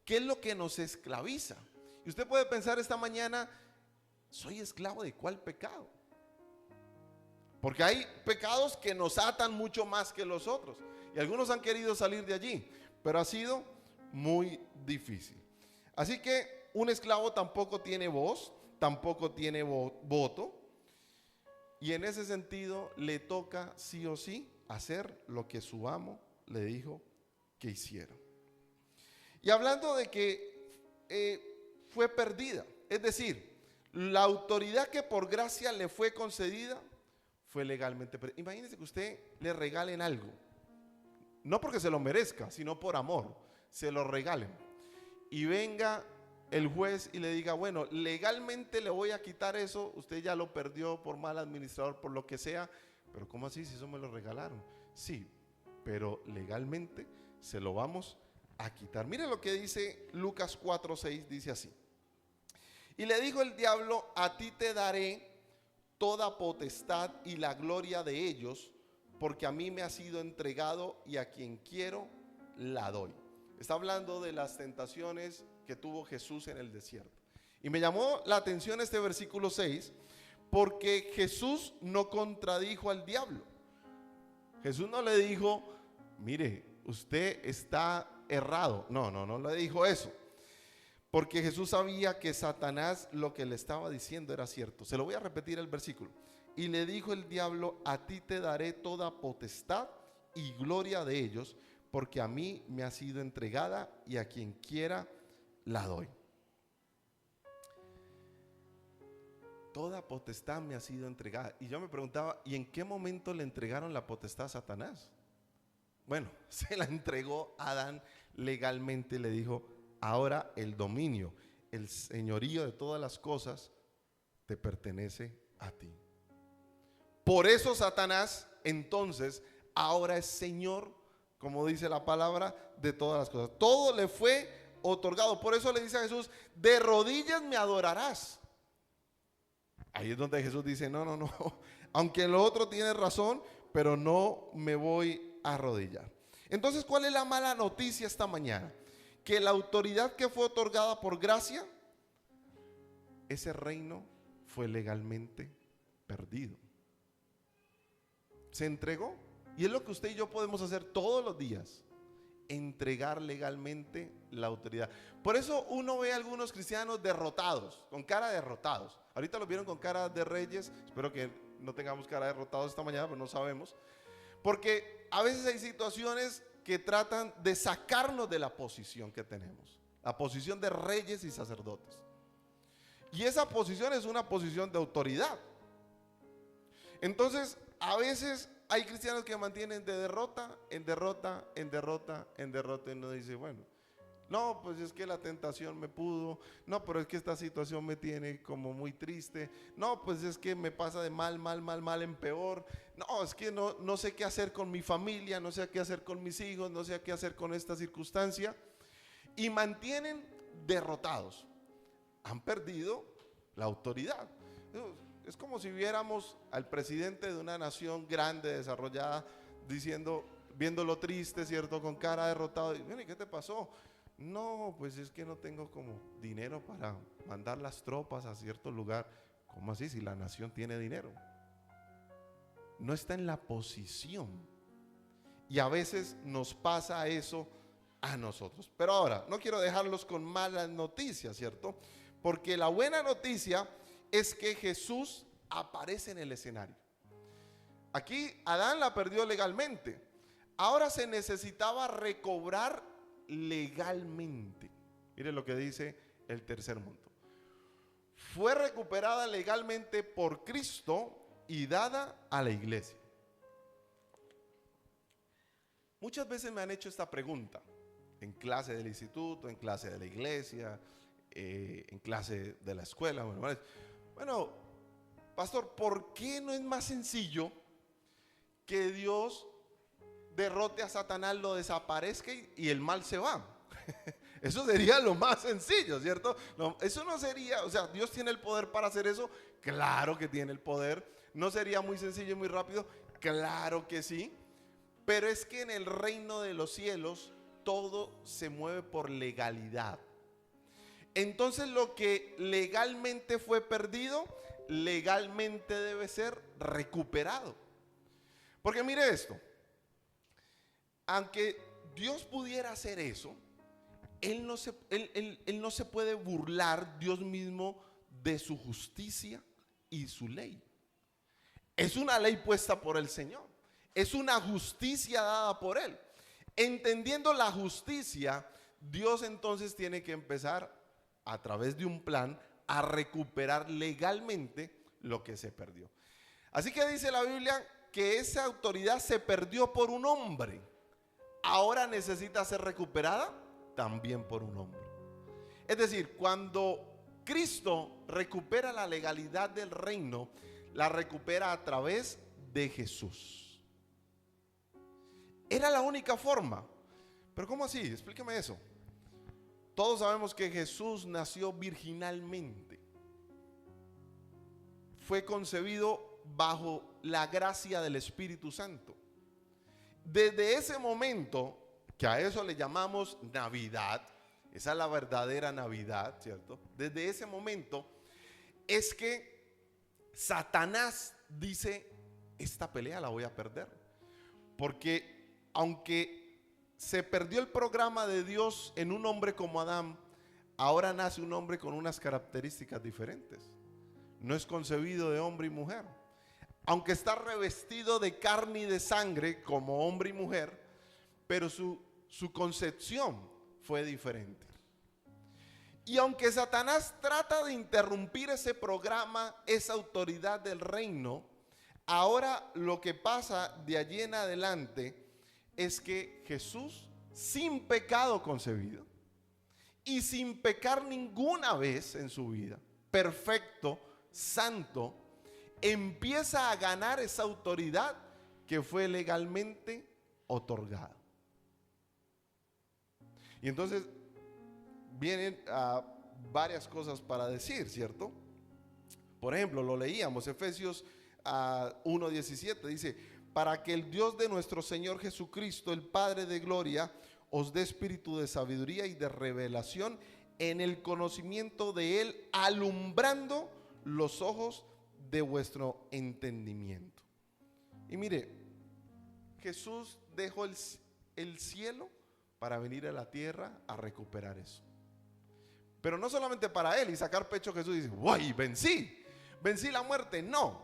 ¿Qué es lo que nos esclaviza? Y usted puede pensar esta mañana, ¿soy esclavo de cuál pecado? Porque hay pecados que nos atan mucho más que los otros. Y algunos han querido salir de allí, pero ha sido muy difícil. Así que un esclavo tampoco tiene voz, tampoco tiene voto. Y en ese sentido le toca sí o sí hacer lo que su amo le dijo que hiciera. Y hablando de que fue perdida, es decir, la autoridad que por gracia le fue concedida fue legalmente perdida. Imagínense que usted le regalen algo, no porque se lo merezca, sino por amor, se lo regalen. Y venga el juez y le diga, bueno, legalmente le voy a quitar eso, usted ya lo perdió por mal administrador, por lo que sea. Pero ¿cómo así si eso me lo regalaron? Sí, pero legalmente se lo vamos a quitar. Mire lo que dice Lucas 4:6, dice así: y le dijo el diablo, a ti te daré toda potestad y la gloria de ellos, porque a mí me ha sido entregado y a quien quiero la doy. Está hablando de las tentaciones que tuvo Jesús en el desierto. Y me llamó la atención este versículo 6, porque Jesús no contradijo al diablo. Jesús no le dijo, mire, usted está errado. No le dijo eso. Porque Jesús sabía que Satanás lo que le estaba diciendo era cierto. Se lo voy a repetir el versículo. Y le dijo el diablo, a ti te daré toda potestad y gloria de ellos, porque a mí me ha sido entregada y a quien quiera la doy. Toda potestad me ha sido entregada. Y yo me preguntaba, ¿y en qué momento le entregaron la potestad a Satanás? Bueno, se la entregó a Adán legalmente, le dijo, ahora el dominio, el señorío de todas las cosas te pertenece a ti. Por eso Satanás entonces ahora es Señor, como dice la palabra, de todas las cosas. Todo le fue otorgado. Por eso le dice a Jesús, de rodillas me adorarás. Ahí es donde Jesús dice, no, no, no, aunque lo otro tiene razón, pero no me voy a arrodillar. Entonces, ¿cuál es la mala noticia esta mañana? Que la autoridad que fue otorgada por gracia, ese reino fue legalmente perdido. Se entregó. Y es lo que usted y yo podemos hacer todos los días, entregar legalmente la autoridad. Por eso uno ve a algunos cristianos derrotados, con cara de derrotados. Ahorita los vieron con cara de reyes. Espero que no tengamos cara de derrotados esta mañana, pero no sabemos. Porque a veces hay situaciones que tratan de sacarnos de la posición que tenemos, la posición de reyes y sacerdotes. Y esa posición es una posición de autoridad. Entonces, a veces hay cristianos que mantienen de derrota en derrota, en derrota, en derrota. Y uno dice, bueno, no, pues es que la tentación me pudo. No, pero es que esta situación me tiene como muy triste. No, pues es que me pasa de mal en peor. No, es que no sé qué hacer con mi familia, no sé qué hacer con mis hijos, no sé qué hacer con esta circunstancia. Y mantienen derrotados. Han perdido la autoridad. Es como si viéramos al presidente de una nación grande, desarrollada, diciendo, viéndolo triste, ¿cierto? Con cara derrotado. Y, bueno, ¿y qué te pasó? No, pues es que no tengo como dinero para mandar las tropas a cierto lugar. ¿Cómo así? Si la nación tiene dinero. No está en la posición. Y a veces nos pasa eso a nosotros. Pero ahora, no quiero dejarlos con malas noticias, ¿cierto? Porque la buena noticia es que Jesús aparece en el escenario. Aquí Adán la perdió legalmente. Ahora se necesitaba recobrar legalmente. Mire lo que dice el tercer punto. Fue recuperada legalmente por Cristo y dada a la iglesia. Muchas veces me han hecho esta pregunta en clase del instituto, en clase de la iglesia, en clase de la escuela. Bueno, pastor, ¿por qué no es más sencillo que Dios derrote a Satanás, lo desaparezca y el mal se va? Eso sería lo más sencillo, ¿cierto? No, eso no sería, o sea, Dios tiene el poder para hacer eso. Claro que tiene el poder. ¿No sería muy sencillo y muy rápido? Claro que sí. Pero es que en el reino de los cielos todo se mueve por legalidad. Entonces lo que legalmente fue perdido, legalmente debe ser recuperado. Porque mire esto, aunque Dios pudiera hacer eso, Él no se puede burlar, Dios mismo, de su justicia y su ley. Es una ley puesta por el Señor, es una justicia dada por Él. Entendiendo la justicia, Dios entonces tiene que empezar a través de un plan a recuperar legalmente lo que se perdió. Así que dice la Biblia que esa autoridad se perdió por un hombre. Ahora necesita ser recuperada también por un hombre. Es decir, cuando Cristo recupera la legalidad del reino, la recupera a través de Jesús. Era la única forma. Pero ¿cómo así? Explíqueme eso. Todos sabemos que Jesús nació virginalmente. Fue concebido bajo la gracia del Espíritu Santo. Desde ese momento, que a eso le llamamos Navidad, esa es la verdadera Navidad, ¿cierto? Desde ese momento es que Satanás dice, esta pelea la voy a perder. Porque aunque se perdió el programa de Dios en un hombre como Adán, ahora nace un hombre con unas características diferentes. No es concebido de hombre y mujer. Aunque está revestido de carne y de sangre como hombre y mujer, pero su concepción fue diferente. Y aunque Satanás trata de interrumpir ese programa, esa autoridad del reino, ahora lo que pasa de allí en adelante es que Jesús, sin pecado concebido y sin pecar ninguna vez en su vida, perfecto, santo, empieza a ganar esa autoridad que fue legalmente otorgada. Y entonces vienen varias cosas para decir, ¿cierto? Por ejemplo, lo leíamos, Efesios 1:17, dice: para que el Dios de nuestro Señor Jesucristo, el Padre de gloria, os dé espíritu de sabiduría y de revelación en el conocimiento de Él, alumbrando los ojos de vuestro entendimiento. Y mire, Jesús dejó el cielo para venir a la tierra a recuperar eso. Pero no solamente para Él y sacar pecho. Jesús dice: ¡guay! Vencí la muerte. No.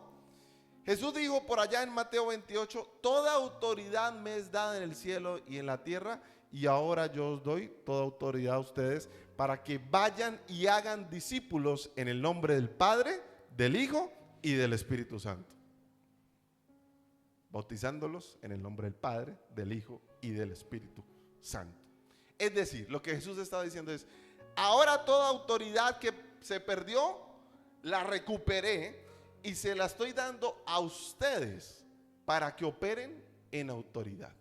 Jesús dijo por allá en Mateo 28: toda autoridad me es dada en el cielo y en la tierra, y ahora yo os doy toda autoridad a ustedes para que vayan y hagan discípulos en el nombre del Padre, del Hijo y del Espíritu Santo, bautizándolos en el nombre del Padre, del Hijo y del Espíritu Santo. Es decir, lo que Jesús está diciendo es: ahora toda autoridad que se perdió, la recuperé y se la estoy dando a ustedes para que operen en autoridad.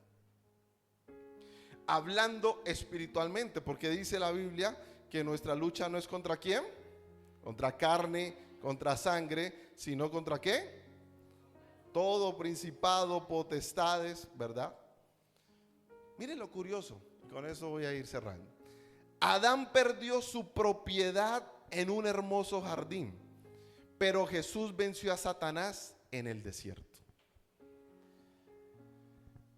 Hablando espiritualmente, porque dice la Biblia que nuestra lucha no es contra quién, contra carne, contra sangre, sino contra qué, todo principado, potestades, ¿verdad? Miren lo curioso, con eso voy a ir cerrando. Adán perdió su propiedad en un hermoso jardín, pero Jesús venció a Satanás en el desierto.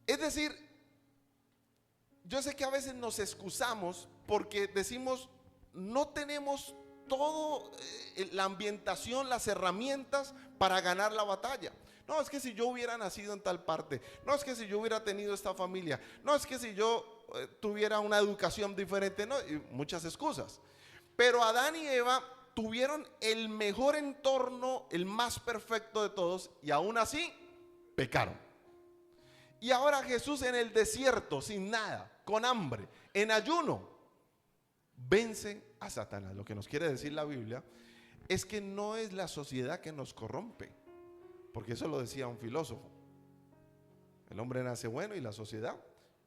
Es decir, yo sé que a veces nos excusamos porque decimos: no tenemos todo, la ambientación, las herramientas para ganar la batalla. No, es que si yo hubiera nacido en tal parte, no, es que si yo hubiera tenido esta familia, no, es que si yo tuviera una educación diferente, no, y muchas excusas. Pero Adán y Eva tuvieron el mejor entorno, el más perfecto de todos, y aún así pecaron. Y ahora Jesús en el desierto, sin nada, con hambre, en ayuno, vence a Satanás. Lo que nos quiere decir la Biblia es que no es la sociedad que nos corrompe, porque eso lo decía un filósofo: el hombre nace bueno y la sociedad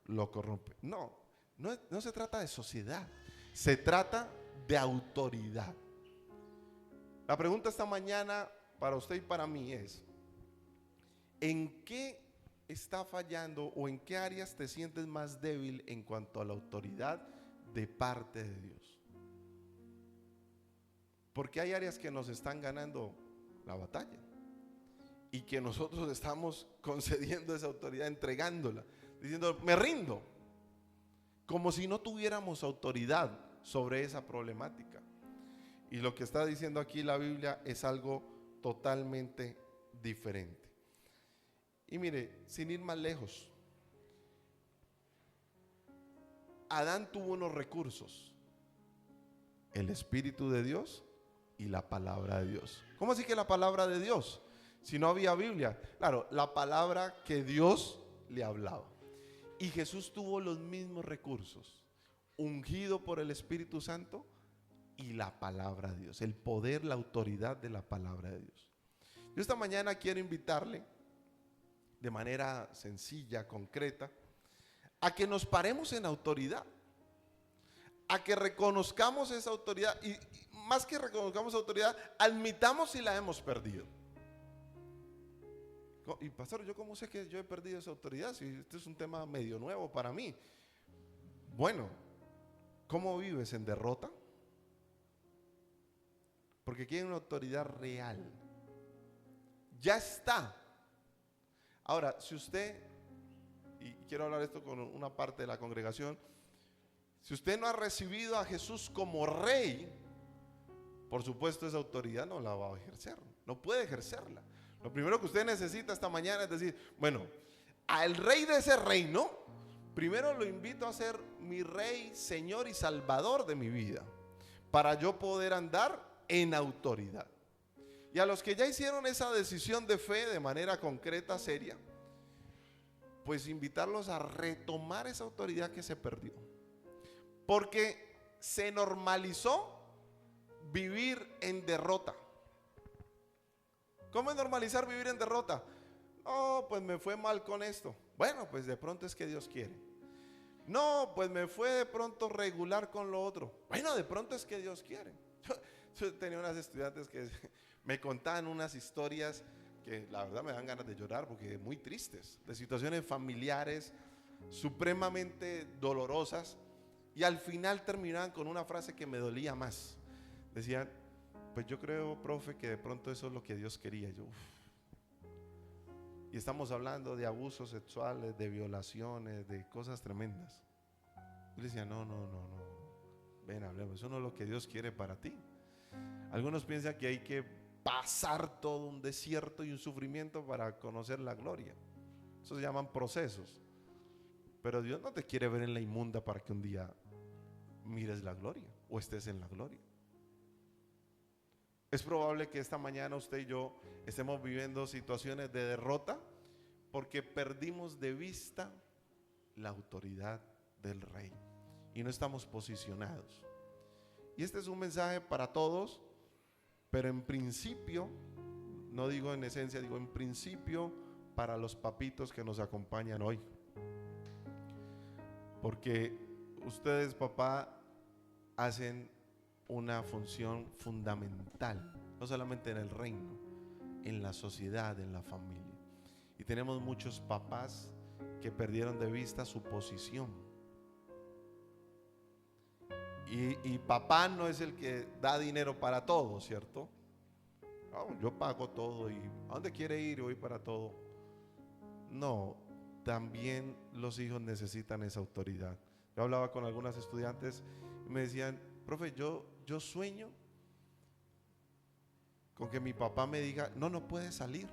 lo corrompe. No se trata de sociedad, se trata de autoridad. La pregunta esta mañana para usted y para mí es: ¿en qué está fallando o en qué áreas te sientes más débil en cuanto a la autoridad de parte de Dios? Porque hay áreas que nos están ganando la batalla y que nosotros estamos concediendo esa autoridad, entregándola, diciendo: me rindo, como si no tuviéramos autoridad sobre esa problemática. Y lo que está diciendo aquí la Biblia es algo totalmente diferente. Y mire, sin ir más lejos, Adán tuvo unos recursos: el Espíritu de Dios y la palabra de Dios. ¿Cómo así que la palabra de Dios? Si no había Biblia. Claro, la palabra que Dios le hablaba. Y Jesús tuvo los mismos recursos: ungido por el Espíritu Santo y la palabra de Dios, el poder, la autoridad de la palabra de Dios. Yo esta mañana quiero invitarle de manera sencilla, concreta, a que nos paremos en autoridad, a que reconozcamos esa autoridad y más que reconozcamos autoridad, admitamos si la hemos perdido. Y pastor, ¿yo cómo sé que yo he perdido esa autoridad? Si este es un tema medio nuevo para mí. Bueno, ¿cómo vives en derrota? Porque aquí hay una autoridad real. Ya está. Ahora, si usted, y quiero hablar esto con una parte de la congregación, si usted no ha recibido a Jesús como rey, por supuesto esa autoridad no la va a ejercer, no puede ejercerla. Lo primero que usted necesita esta mañana es decir: bueno, al rey de ese reino, primero lo invito a ser mi rey, señor y salvador de mi vida, para yo poder andar en autoridad. Y a los que ya hicieron esa decisión de fe de manera concreta, seria, pues invitarlos a retomar esa autoridad que se perdió. Porque se normalizó vivir en derrota. ¿Cómo es normalizar vivir en derrota? Oh, pues me fue mal con esto. Bueno, pues de pronto es que Dios quiere. No, pues me fue de pronto regular con lo otro. Bueno, de pronto es que Dios quiere. Yo tenía unas estudiantes que me contaban unas historias que la verdad me dan ganas de llorar porque muy tristes, de situaciones familiares supremamente dolorosas, y al final terminaban con una frase que me dolía más. Decían, pues yo creo, profe, que de pronto eso es lo que Dios quería. Yo, y estamos hablando de abusos sexuales, de violaciones, de cosas tremendas. Yo le decía, no, ven, hablemos, eso no es lo que Dios quiere para ti. Algunos piensan que hay que pasar todo un desierto y un sufrimiento para conocer la gloria. Eso se llaman procesos. Pero Dios no te quiere ver en la inmunda para que un día mires la gloria o estés en la gloria. Es probable que esta mañana usted y yo estemos viviendo situaciones de derrota porque perdimos de vista la autoridad del Rey y no estamos posicionados. Y este es un mensaje para todos, pero en principio, no digo en esencia, digo en principio para los papitos que nos acompañan hoy. Porque ustedes, papá, hacen una función fundamental, no solamente en el reino, en la sociedad, en la familia. Y tenemos muchos papás que perdieron de vista su posición. Y papá no es el que da dinero para todo, ¿cierto? Oh, yo pago todo y ¿a dónde quiere ir? Voy para todo. No, también los hijos necesitan esa autoridad. Yo hablaba con algunas estudiantes y me decían, profe, yo sueño con que mi papá me diga, no puedes salir.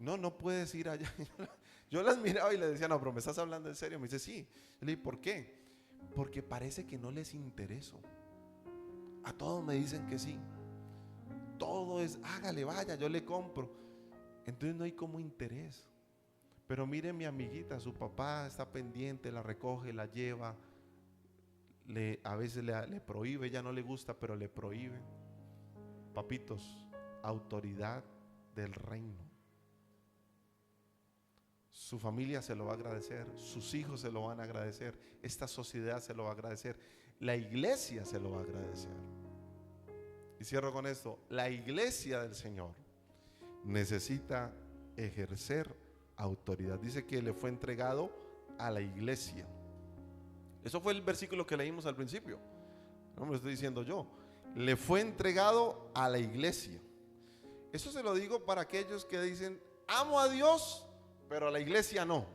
No puedes ir allá. Yo las miraba y les decía, no, pero ¿me estás hablando en serio? Me dice, sí. Le dije, ¿por qué? Porque parece que no les intereso. A todos me dicen que sí. Todo es, hágale, vaya, yo le compro. Entonces no hay como interés. Pero mire mi amiguita, su papá está pendiente, la recoge, la lleva. A veces le prohíbe, ella no le gusta, pero le prohíbe. Papitos, autoridad del reino. Su familia se lo va a agradecer, sus hijos se lo van a agradecer, esta sociedad se lo va a agradecer, la iglesia se lo va a agradecer. Y cierro con esto, la iglesia del Señor necesita ejercer autoridad. Dice que le fue entregado a la iglesia. Eso fue el versículo que leímos al principio. No me lo estoy diciendo yo. Le fue entregado a la iglesia. Eso se lo digo para aquellos que dicen, amo a Dios, pero a la iglesia no.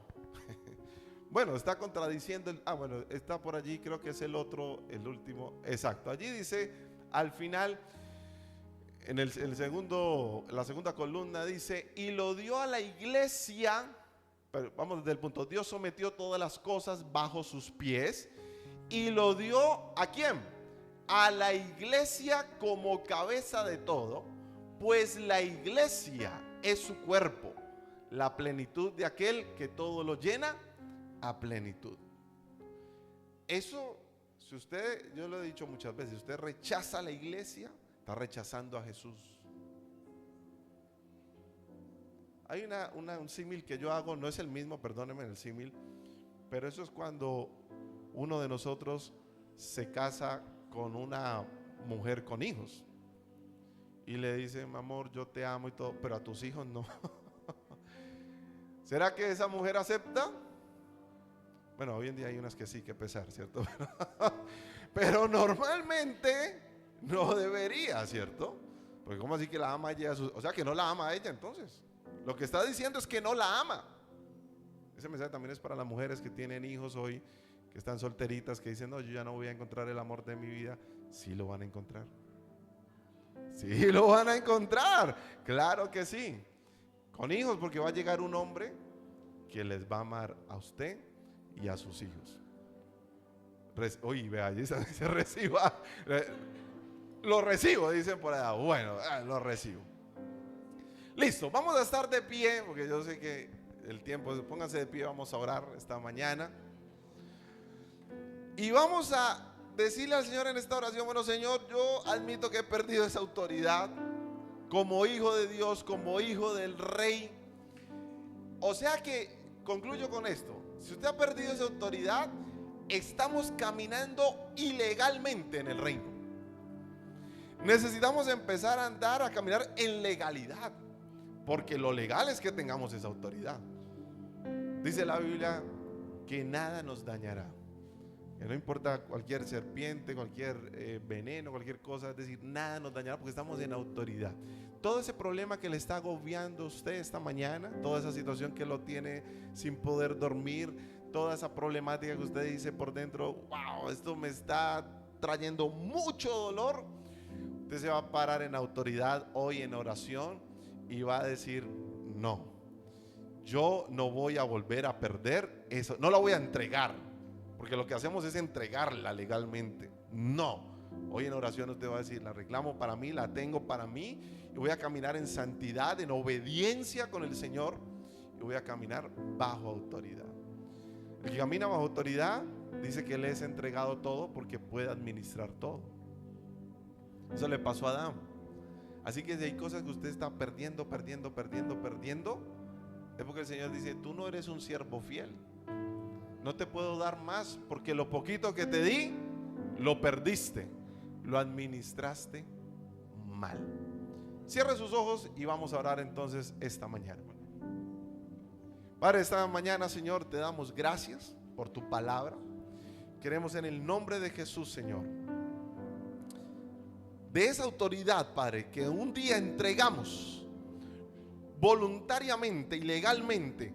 Bueno, está contradiciendo bueno, está por allí, creo que es el último. Exacto, allí dice, al final, en la segunda columna dice, y lo dio a la iglesia. Pero vamos desde el punto, Dios sometió todas las cosas bajo sus pies y lo dio ¿a quién? A la iglesia como cabeza de todo, pues la iglesia es su cuerpo, la plenitud de aquel que todo lo llena a plenitud. Eso, si usted, yo lo he dicho muchas veces, si usted rechaza a la iglesia, está rechazando a Jesús. Hay un símil que yo hago, no es el mismo, perdónenme el símil, pero eso es cuando uno de nosotros se casa con una mujer con hijos y le dice, mi amor, yo te amo y todo, pero a tus hijos no. ¿Será que esa mujer acepta? Bueno, hoy en día hay unas que sí, que pesar, ¿cierto? Pero normalmente no debería, ¿cierto? Porque ¿cómo así que la ama ella? O sea, que no la ama a ella entonces. Lo que está diciendo es que no la ama. Ese mensaje también es para las mujeres que tienen hijos hoy, que están solteritas, que dicen, no, yo ya no voy a encontrar el amor de mi vida. Sí lo van a encontrar. Sí lo van a encontrar. Claro que sí. Con hijos, porque va a llegar un hombre que les va a amar a usted y a sus hijos. Oye, vea, allí se reciba. Lo recibo, dicen por allá. Bueno, lo recibo. Listo, vamos a estar de pie, porque yo sé que el tiempo, pónganse de pie, vamos a orar esta mañana. Y vamos a decirle al Señor en esta oración, bueno Señor, yo admito que he perdido esa autoridad, como hijo de Dios, como hijo del Rey. O sea que, concluyo con esto, si usted ha perdido esa autoridad, estamos caminando ilegalmente en el reino. Necesitamos empezar a andar, a caminar en legalidad, porque lo legal es que tengamos esa autoridad. Dice la Biblia que nada nos dañará, que no importa cualquier serpiente, cualquier veneno, cualquier cosa, es decir, nada nos dañará porque estamos en autoridad. Todo ese problema que le está agobiando a usted esta mañana, toda esa situación que lo tiene sin poder dormir, toda esa problemática que usted dice por dentro, wow, esto me está trayendo mucho dolor, usted se va a parar en autoridad hoy en oración y va a decir: no, yo no voy a volver a perder eso, no la voy a entregar, porque lo que hacemos es entregarla legalmente. No, hoy en oración usted va a decir: la reclamo para mí, la tengo para mí, y voy a caminar en santidad, en obediencia con el Señor, y voy a caminar bajo autoridad. El que camina bajo autoridad dice que le es entregado todo porque puede administrar todo. Eso le pasó a Adán. Así que si hay cosas que usted está perdiendo, es porque el Señor dice: tú no eres un siervo fiel, no te puedo dar más, porque lo poquito que te di, lo perdiste, lo administraste mal. Cierre sus ojos y vamos a orar entonces esta mañana. Padre, esta mañana, Señor, te damos gracias por tu palabra. Queremos en el nombre de Jesús, Señor, de esa autoridad, Padre, que un día entregamos voluntariamente y legalmente,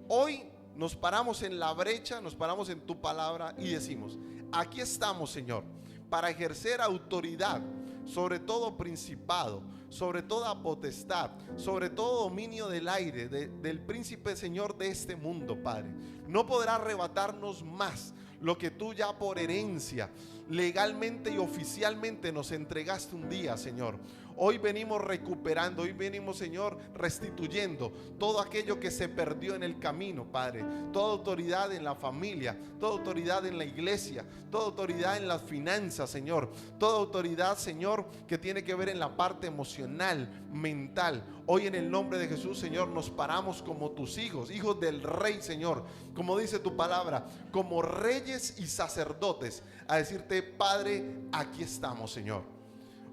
hoy nos paramos en la brecha, nos paramos en tu palabra y decimos: aquí estamos, Señor, para ejercer autoridad sobre todo principado, sobre toda potestad, sobre todo dominio del aire, del príncipe, Señor, de este mundo, Padre. No podrá arrebatarnos más lo que tú ya por herencia, legalmente y oficialmente nos entregaste un día, Señor. Hoy venimos recuperando, hoy venimos, Señor, restituyendo todo aquello que se perdió en el camino, Padre. Toda autoridad en la familia, toda autoridad en la iglesia, toda autoridad en las finanzas, Señor. Toda autoridad, Señor, que tiene que ver en la parte emocional, mental. Hoy en el nombre de Jesús, Señor, nos paramos como tus hijos, hijos del Rey, Señor. Como dice tu palabra, como reyes y sacerdotes, a decirte: Padre, aquí estamos, Señor.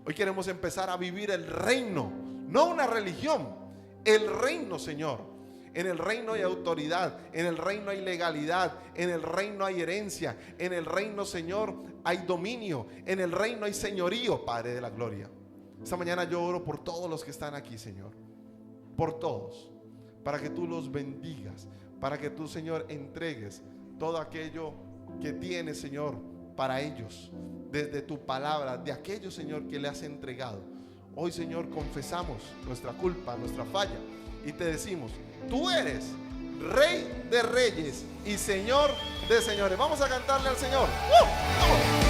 Hoy queremos empezar a vivir el reino, no una religión, el reino, Señor. En el reino hay autoridad, en el reino hay legalidad, en el reino hay herencia, en el reino, Señor, hay dominio, en el reino hay señorío, Padre de la gloria. Esta mañana yo oro por todos los que están aquí, Señor, por todos, para que tú los bendigas, para que tú, Señor, entregues todo aquello que tienes, Señor, para ellos, desde tu palabra, de aquello, Señor, que le has entregado. Hoy, Señor, confesamos nuestra culpa, nuestra falla, y te decimos: tú eres Rey de reyes y Señor de señores. Vamos a cantarle al Señor. ¡Vamos!